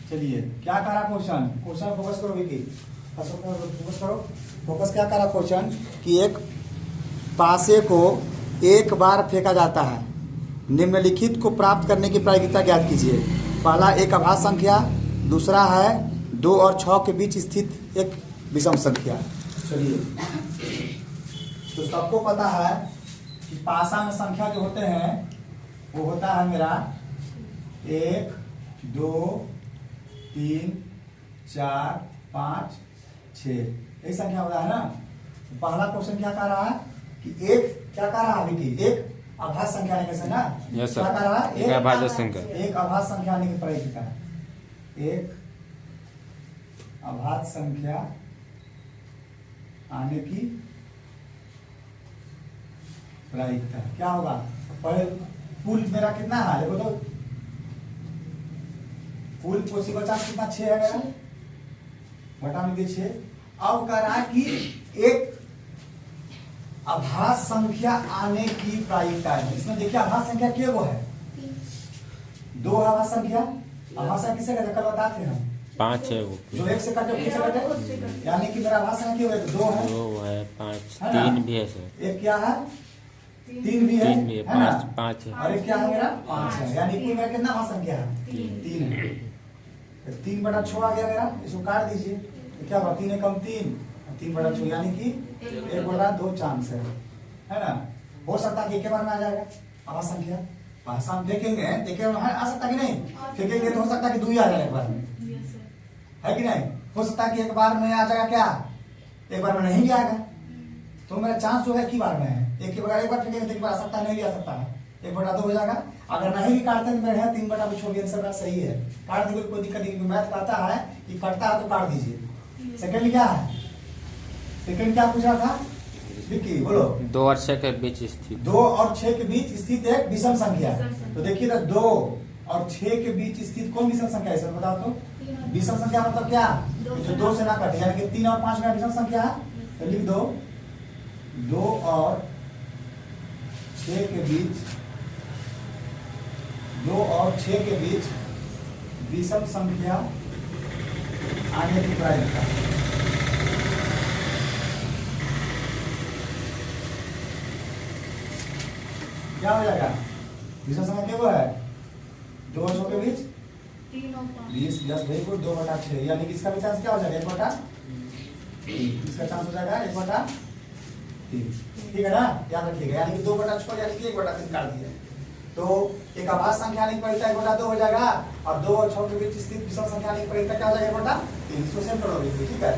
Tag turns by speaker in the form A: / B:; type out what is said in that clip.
A: चलिए क्या कह रहा क्वेश्चन, क्वेश्चन फोकस करो विकी, फोकस करो। फोकस क्या कह रहा क्वेश्चन कि एक पासे को एक बार फेंका जाता है, निम्नलिखित को प्राप्त करने की प्रायिकता ज्ञात कीजिए। पहला एक अभाज्य संख्या, दूसरा है 2 और 6 के बीच स्थित एक विषम संख्या। चलिए तो सबको पता है कि पासा में संख्या जो होते हैं वो होता है मेरा 1 2 3 4 5 6, यही संख्या होता है ना। पहला क्वेश्चन क्या कह रहा है कि एक क्या कह रहा है विकी, एक अभाज्य संख्या आने कैसे ना, क्या कह रहा है,
B: एक अभाज्य संख्या,
A: एक अभाज्य संख्या आने की प्रायिकता है, एक अभाज्य संख्या आने की प्रायिकता क्या होगा। पहले कुल मेरा कितना है देखो तो, कुल कोसी 50 कितना 6 है मेरा, बटा में 6। अब कह रहा है कि एक अभाज्य संख्या आने की प्रायिकता है। इसमें देखिए अभाज्य संख्या क्या वो है, 2 अभाज्य संख्या, अभाज्य संख्या किसे कहते हैं कल बताते हैं हम,
B: 5 है वो,
A: जो 1 से काटे किसे काटे, यानी कि मेरा अभाज्य संख्या क्या है, 2 है,
B: 2 है 5, 3 भी है सर,
A: एक क्या है 3 भी है,
B: 3 भी है, 5 है,
A: और एक क्या है मेरा 5 है, यानी कि मेरा कितना अभाज्य संख्या है 3 है। 3 बटा 6 आ गया मेरा, इसको काट दीजिए तो क्या होगा 3 एकम 3, 3 बटा 6 यानी कि 1 बटा 2 चांस है ना। हो सकता है कि एक बार में आ जाएगा अभाज्य संख्या, भाषा में देखेंगे आ सकता कि नहीं, फेंकेंगे तो हो सकता है कि 2 ही आ जाए एक बार में, है कि नहीं। हो सकता है कि एक बार में आ जाएगा क्या, एक बार में नहीं भी आएगा, तो मेरा चांस जो है कि बार में है, एक बार फेंकेंगे तो एक बार आ सकता है, नहीं भी आ सकता है, 1 बटा 2 हो जाएगा। अगर नहीं भी काटते तो मेरे 3 बटा 2 छोड़िए, आंसर सही है, काट दीजिए कोई दिक्कत नहीं। मैथ कहता है कि कटता है तो काट दीजिए। सेकंड क्या है, सेकंड क्या पूछा था विक्की बोलो,
B: 2 और 6 के बीच स्थित,
A: 2 और 6 के बीच स्थित एक विषम संख्या। तो देखिए ना 2 और 6 के बीच स्थित कौन विषम संख्या है, सर बताओ तो। विषम संख्या मतलब क्या, जो 2 से ना कटे, यानी कि 3 और 5 का विषम संख्या है, तो लिख दो 2 और 6 के बीच, 2 और 6 के बीच विषम संख्या आने की प्रायिकता। क्या हो जाएगा, विषम संख्या क्या वो है 2 और 6 के बीच 20 10 भाई को 2 बटा 6, यानी कि इसका भी चांस क्या हो जाएगा 1 बटा 3, इसका चांस हो जाएगा 1 बटा 3, ठीक है ना, याद रखिएगा। यानी कि 2 बटा 6 यानी कि 1 बटा 3 काट दिया, तो एक अभाज्य संख्या आने की प्रायिकता 1 बटा 2 हो जाएगा, और 2 और 6 के बीच स्थित विषम संख्या आने की प्रायिकता क्या हो जाएगा 1 बटा 3, इसको सेम करोगे ठीक है।